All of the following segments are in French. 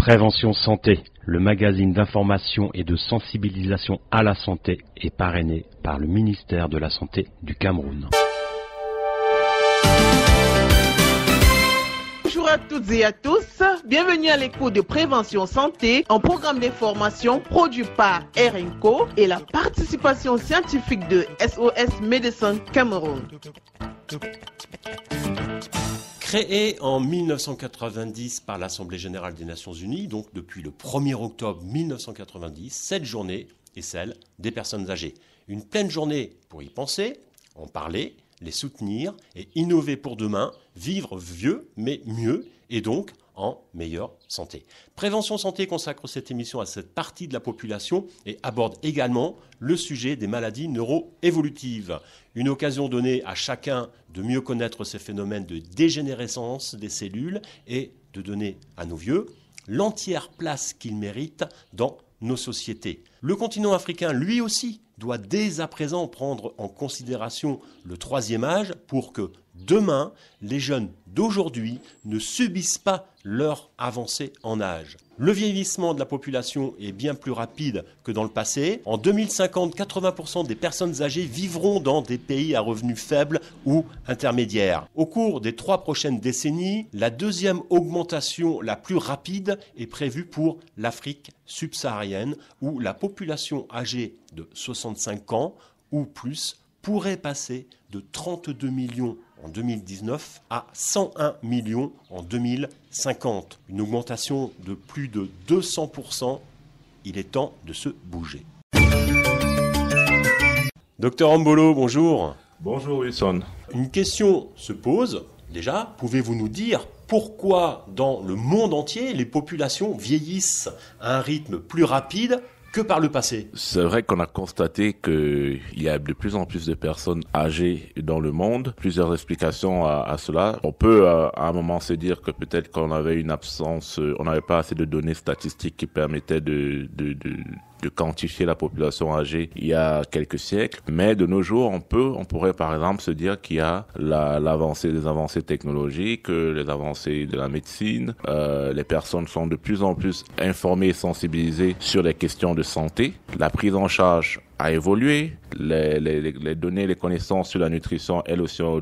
Prévention Santé, le magazine d'information et de sensibilisation à la santé est parrainé par le ministère de la Santé du Cameroun. Bonjour à toutes et à tous, bienvenue à l'écoute de Prévention Santé, un programme d'information produit par RNCO et la participation scientifique de SOS Médecins Cameroun. Créé en 1990 par l'Assemblée générale des Nations Unies, donc depuis le 1er octobre 1990, cette journée est celle des personnes âgées. Une pleine journée pour y penser, en parler, les soutenir et innover pour demain, vivre vieux mais mieux et donc en meilleure santé. Prévention Santé consacre cette émission à cette partie de la population et aborde également le sujet des maladies neuro-évolutives. Une occasion donnée à chacun de mieux connaître ces phénomènes de dégénérescence des cellules et de donner à nos vieux l'entière place qu'ils méritent dans nos sociétés. Le continent africain, lui aussi, doit dès à présent prendre en considération le troisième âge pour que demain, les jeunes d'aujourd'hui ne subissent pas leur avancée en âge. Le vieillissement de la population est bien plus rapide que dans le passé. En 2050, 80% des personnes âgées vivront dans des pays à revenus faibles ou intermédiaires. Au cours des 3 prochaines décennies, la deuxième augmentation la plus rapide est prévue pour l'Afrique subsaharienne, où la population âgée de 65 ans ou plus pourrait passer de 32 millions en 2019 à 101 millions en 2050. Une augmentation de plus de 200%. Il est temps de se bouger. Docteur Ambolo, bonjour. Bonjour Wilson. Une question se pose. Déjà, pouvez-vous nous dire pourquoi dans le monde entier les populations vieillissent à un rythme plus rapide que par le passé? C'est vrai qu'on a constaté qu'il y a de plus en plus de personnes âgées dans le monde. Plusieurs explications à cela. On peut à un moment se dire que peut-être qu'on avait une absence, on n'avait pas assez de données statistiques qui permettaient de quantifier la population âgée il y a quelques siècles. Mais de nos jours, on pourrait par exemple se dire qu'il y a des avancées technologiques, les avancées de la médecine. Les personnes sont de plus en plus informées et sensibilisées sur les questions de santé. La prise en charge a évolué, les données, les connaissances sur la nutrition, elles aussi ont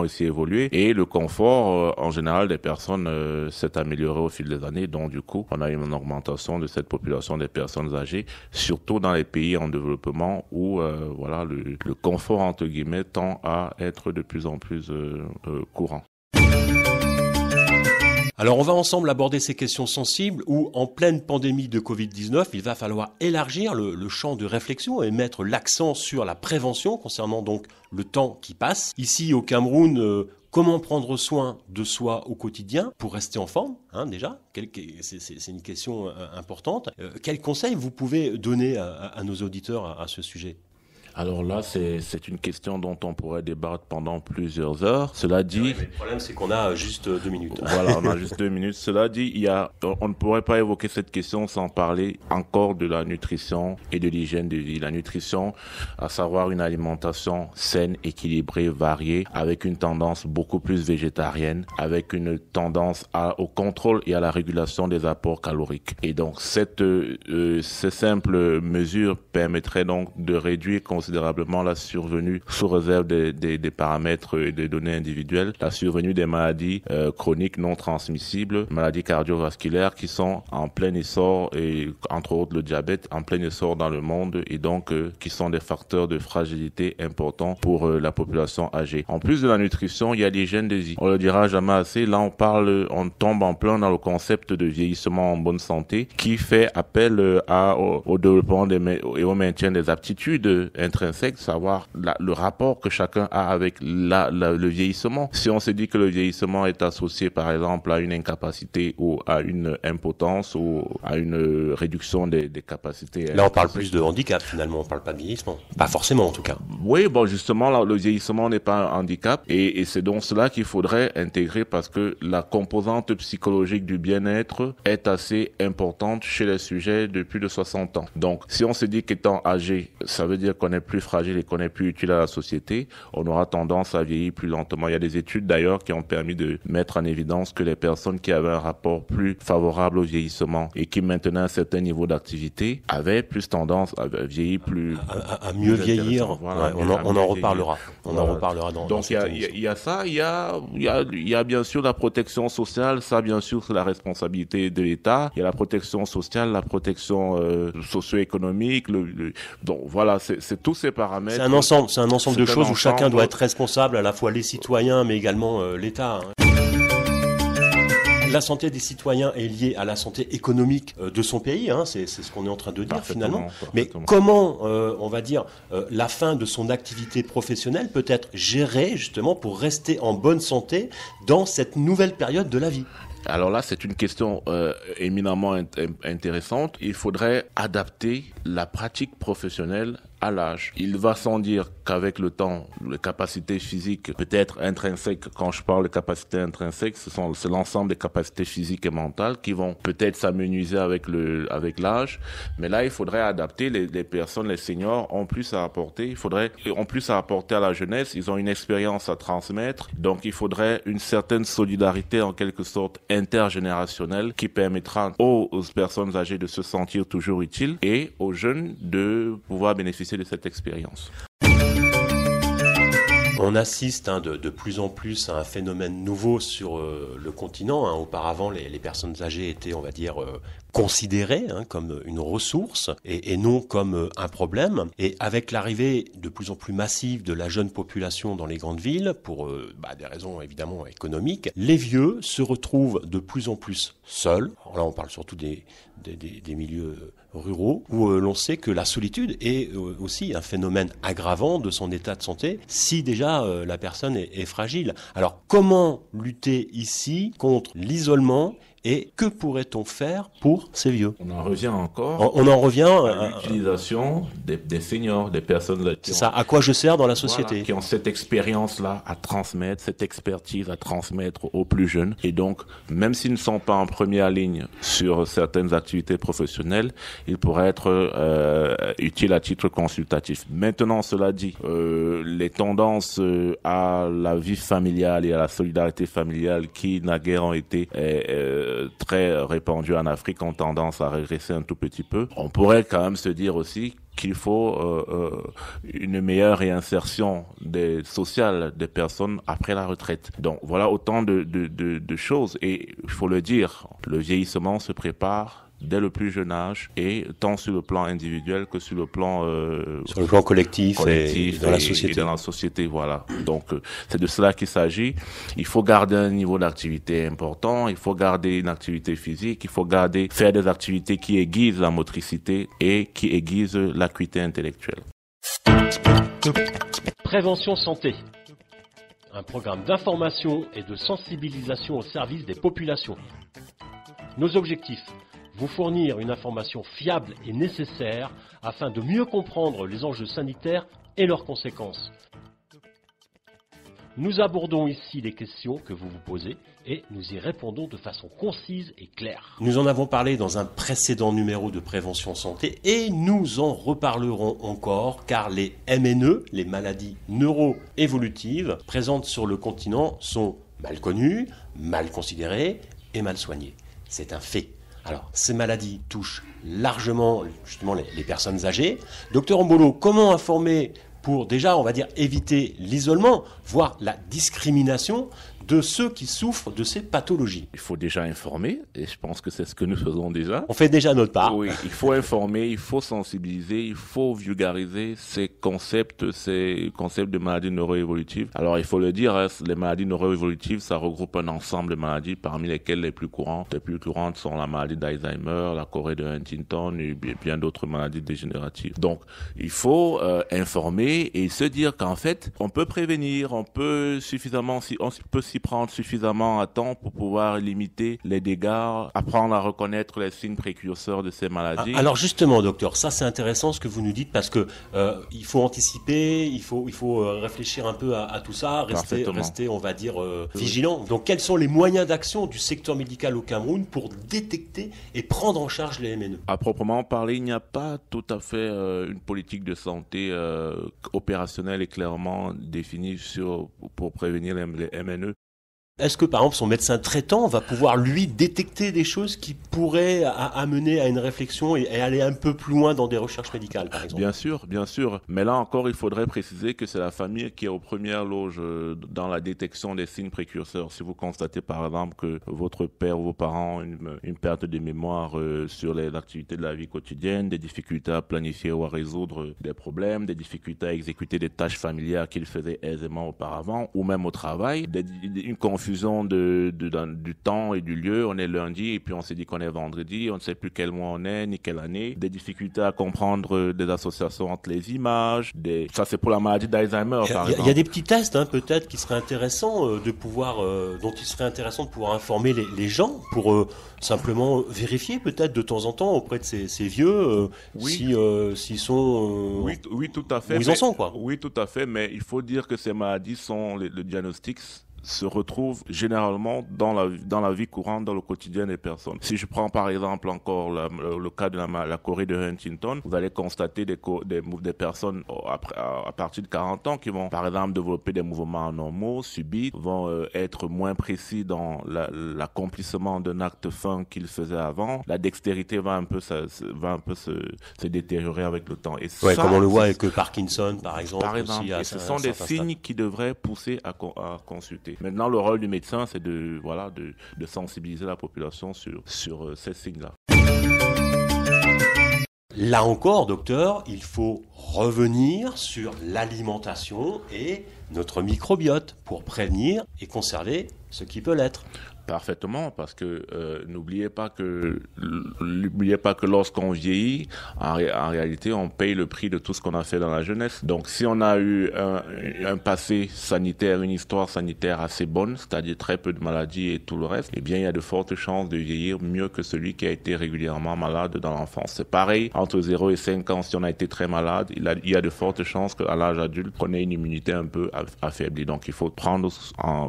aussi évolué, et le confort en général des personnes s'est amélioré au fil des années. Donc du coup, on a eu une augmentation de cette population des personnes âgées, surtout dans les pays en développement où le confort entre guillemets tend à être de plus en plus courant. Alors on va ensemble aborder ces questions sensibles où en pleine pandémie de Covid-19, il va falloir élargir le champ de réflexion et mettre l'accent sur la prévention concernant donc le temps qui passe. Ici au Cameroun, comment prendre soin de soi au quotidien pour rester en forme déjà? C'est une question importante. Quels conseils vous pouvez donner à nos auditeurs à ce sujet? Alors là, c'est une question dont on pourrait débattre pendant plusieurs heures. Cela dit... Le problème, c'est qu'on a juste 2 minutes. Voilà, on a juste 2 minutes. Cela dit, on ne pourrait pas évoquer cette question sans parler encore de la nutrition et de l'hygiène de vie. La nutrition, à savoir une alimentation saine, équilibrée, variée, avec une tendance beaucoup plus végétarienne, avec une tendance au contrôle et à la régulation des apports caloriques. Et donc, ces simples mesures permettraient donc de réduire considérablement la survenue, sous réserve des paramètres et des données individuelles, la survenue des maladies chroniques non transmissibles, maladies cardiovasculaires qui sont en plein essor, et entre autres le diabète en plein essor dans le monde, et donc qui sont des facteurs de fragilité importants pour la population âgée. En plus de la nutrition, il y a l'hygiène de vie. On le dira jamais assez, là on tombe en plein dans le concept de vieillissement en bonne santé qui fait appel au développement et au maintien des aptitudes intrinsèque, savoir le rapport que chacun a avec le vieillissement. Si on se dit que le vieillissement est associé par exemple à une incapacité ou à une impotence ou à une réduction des capacités. Là on parle plus de handicap finalement, on parle pas de vieillissement. Pas forcément en tout cas. Oui, bon justement là, le vieillissement n'est pas un handicap et c'est donc cela qu'il faudrait intégrer parce que la composante psychologique du bien-être est assez importante chez les sujets de plus de 60 ans. Donc si on se dit qu'étant âgé, ça veut dire qu'on est plus fragile et qu'on est plus utile à la société, on aura tendance à vieillir plus lentement. Il y a des études d'ailleurs qui ont permis de mettre en évidence que les personnes qui avaient un rapport plus favorable au vieillissement et qui maintenaient un certain niveau d'activité avaient plus tendance à vieillir plus... À mieux vieillir. Voilà, on en reparlera. On en reparlera dans cette émission. Il y a ça, il y a bien sûr la protection sociale, ça bien sûr c'est la responsabilité de l'État. Il y a la protection sociale, la protection socio-économique. Donc voilà, c'est tous ces paramètres. C'est un ensemble de choses où chacun doit être responsable, à la fois les citoyens mais également l'État. La santé des citoyens est liée à la santé économique de son pays, c'est ce qu'on est en train de dire finalement. Mais comment, on va dire, la fin de son activité professionnelle peut être gérée justement pour rester en bonne santé dans cette nouvelle période de la vie ? Alors là, c'est une question éminemment intéressante. Il faudrait adapter la pratique professionnelle à l'âge. Il va sans dire qu'avec le temps, les capacités physiques, peut-être intrinsèques, quand je parle de capacités intrinsèques, c'est l'ensemble des capacités physiques et mentales qui vont peut-être s'amenuiser avec l'âge. Mais là, il faudrait adapter les personnes, les seniors ont plus à apporter. Ont plus à apporter à la jeunesse. Ils ont une expérience à transmettre. Donc, il faudrait une certaine solidarité, en quelque sorte, intergénérationnelle qui permettra aux personnes âgées de se sentir toujours utiles et aux jeunes de pouvoir bénéficier de cette expérience. On assiste de plus en plus à un phénomène nouveau sur le continent. Auparavant, les personnes âgées étaient, on va dire, considérées comme une ressource et non comme un problème. Et avec l'arrivée de plus en plus massive de la jeune population dans les grandes villes, pour des raisons évidemment économiques, les vieux se retrouvent de plus en plus seuls. Alors là, on parle surtout des milieux ruraux, où l'on sait que la solitude est aussi un phénomène aggravant de son état de santé, si déjà la personne est fragile. Alors, comment lutter ici contre l'isolement et que pourrait-on faire pour ces vieux ? On en revient encore. On en revient à l'utilisation des seniors, des personnes c'est ça, à quoi je sers dans la société. Voilà, qui ont cette expérience-là à transmettre, cette expertise à transmettre aux plus jeunes. Et donc, même s'ils ne sont pas en première ligne sur certaines activités professionnelles, ils pourraient être utiles à titre consultatif. Maintenant, cela dit, les tendances à la vie familiale et à la solidarité familiale qui naguère ont été très répandues en Afrique ont tendance à régresser un tout petit peu. On pourrait quand même se dire aussi qu'il faut une meilleure réinsertion sociale des personnes après la retraite. Donc voilà autant de choses. Et il faut le dire, le vieillissement se prépare dès le plus jeune âge et tant sur le plan individuel que sur le plan collectif et dans la société. Et dans la société, voilà. Donc c'est de cela qu'il s'agit. Il faut garder un niveau d'activité important, il faut garder une activité physique, il faut faire des activités qui aiguisent la motricité et qui aiguisent l'acuité intellectuelle. Prévention santé. Un programme d'information et de sensibilisation au service des populations. Nos objectifs: vous fournir une information fiable et nécessaire afin de mieux comprendre les enjeux sanitaires et leurs conséquences. Nous abordons ici les questions que vous vous posez et nous y répondons de façon concise et claire. Nous en avons parlé dans un précédent numéro de Prévention Santé et nous en reparlerons encore car les MNE, les maladies neuro-évolutives présentes sur le continent sont mal connues, mal considérées et mal soignées. C'est un fait. Alors, ces maladies touchent largement justement les personnes âgées. Docteur Ombolo, comment informer pour déjà, on va dire, éviter l'isolement, voire la discrimination de ceux qui souffrent de ces pathologies? Il faut déjà informer, et je pense que c'est ce que nous faisons déjà. On fait déjà notre part. Oui, il faut informer, il faut sensibiliser, il faut vulgariser ces concepts de maladies neuroévolutives. Alors, il faut le dire, les maladies neuroévolutives, ça regroupe un ensemble de maladies, parmi lesquelles les plus courantes sont la maladie d'Alzheimer, la chorée de Huntington et bien d'autres maladies dégénératives. Donc, il faut informer et se dire qu'en fait, on peut prévenir, on peut s'y prendre suffisamment à temps pour pouvoir limiter les dégâts, apprendre à reconnaître les signes précurseurs de ces maladies. Alors justement, docteur, ça c'est intéressant ce que vous nous dites parce que il faut anticiper, il faut réfléchir un peu à tout ça, rester on va dire vigilant. Donc quels sont les moyens d'action du secteur médical au Cameroun pour détecter et prendre en charge les MNE? À proprement parler, il n'y a pas tout à fait une politique de santé opérationnelle et clairement définie pour prévenir les MNE. Est-ce que, par exemple, son médecin traitant va pouvoir, lui, détecter des choses qui pourraient amener à une réflexion et aller un peu plus loin dans des recherches médicales, par exemple? Bien sûr. Mais là encore, il faudrait préciser que c'est la famille qui est aux premières loges dans la détection des signes précurseurs. Si vous constatez, par exemple, que votre père ou vos parents ont une perte de mémoire sur l'activité de la vie quotidienne, des difficultés à planifier ou à résoudre des problèmes, des difficultés à exécuter des tâches familières qu'ils faisaient aisément auparavant, ou même au travail, une confusion du temps et du lieu. On est lundi et puis on s'est dit qu'on est vendredi, on ne sait plus quel mois on est ni quelle année. Des difficultés à comprendre des associations entre les images. Ça c'est pour la maladie d'Alzheimer par exemple. Il y a des petits tests peut-être qui seraient intéressants dont il serait intéressant de pouvoir informer les gens pour simplement vérifier peut-être de temps en temps auprès de ces vieux s'ils sont oui tout à fait. Où ils en sont quoi. Oui tout à fait, mais il faut dire que ces maladies sont le diagnostic se retrouvent généralement dans la vie courante, dans le quotidien des personnes. Si je prends par exemple encore le cas de la Corée de Huntington, vous allez constater des personnes à partir de 40 ans qui vont par exemple développer des mouvements anormaux, subits, vont être moins précis dans l'accomplissement d'un acte fin qu'ils faisaient avant. La dextérité va un peu se détériorer avec le temps. Et ça, comme on le voit avec Parkinson par exemple. Aussi, et ce sont des signes qui devraient pousser à consulter. Maintenant, le rôle du médecin, c'est de sensibiliser la population sur ces signes-là. Là encore, docteur, il faut revenir sur l'alimentation et notre microbiote pour prévenir et conserver ce qui peut l'être. Parfaitement, parce que n'oubliez pas que lorsqu'on vieillit, en réalité, on paye le prix de tout ce qu'on a fait dans la jeunesse. Donc, si on a eu un passé sanitaire, une histoire sanitaire assez bonne, c'est-à-dire très peu de maladies et tout le reste, eh bien, il y a de fortes chances de vieillir mieux que celui qui a été régulièrement malade dans l'enfance. C'est pareil, entre 0 et 5 ans, si on a été très malade, il y a de fortes chances qu'à l'âge adulte, on ait une immunité un peu affaiblie. Donc, il faut prendre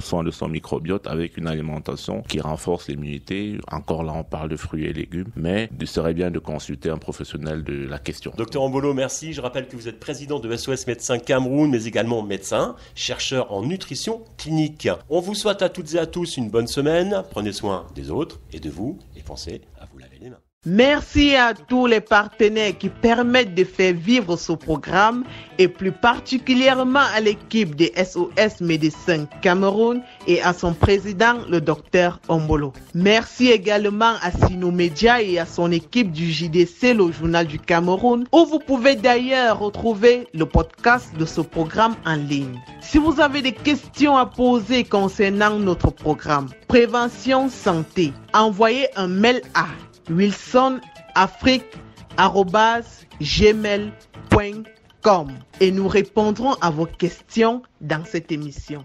soin de son microbiote avec une alimentation qui renforce l'immunité. Encore là, on parle de fruits et légumes, mais il serait bien de consulter un professionnel de la question. Docteur Ambolo, merci. Je rappelle que vous êtes président de SOS Médecins Cameroun, mais également médecin, chercheur en nutrition clinique. On vous souhaite à toutes et à tous une bonne semaine. Prenez soin des autres et de vous et pensez à vous laver les mains. Merci à tous les partenaires qui permettent de faire vivre ce programme et plus particulièrement à l'équipe de SOS Médecins Cameroun et à son président, le docteur Ambolo. Merci également à Sino Media et à son équipe du JDC, le journal du Cameroun, où vous pouvez d'ailleurs retrouver le podcast de ce programme en ligne. Si vous avez des questions à poser concernant notre programme Prévention Santé, envoyez un mail à wilsonafrique@gmail.com et nous répondrons à vos questions dans cette émission.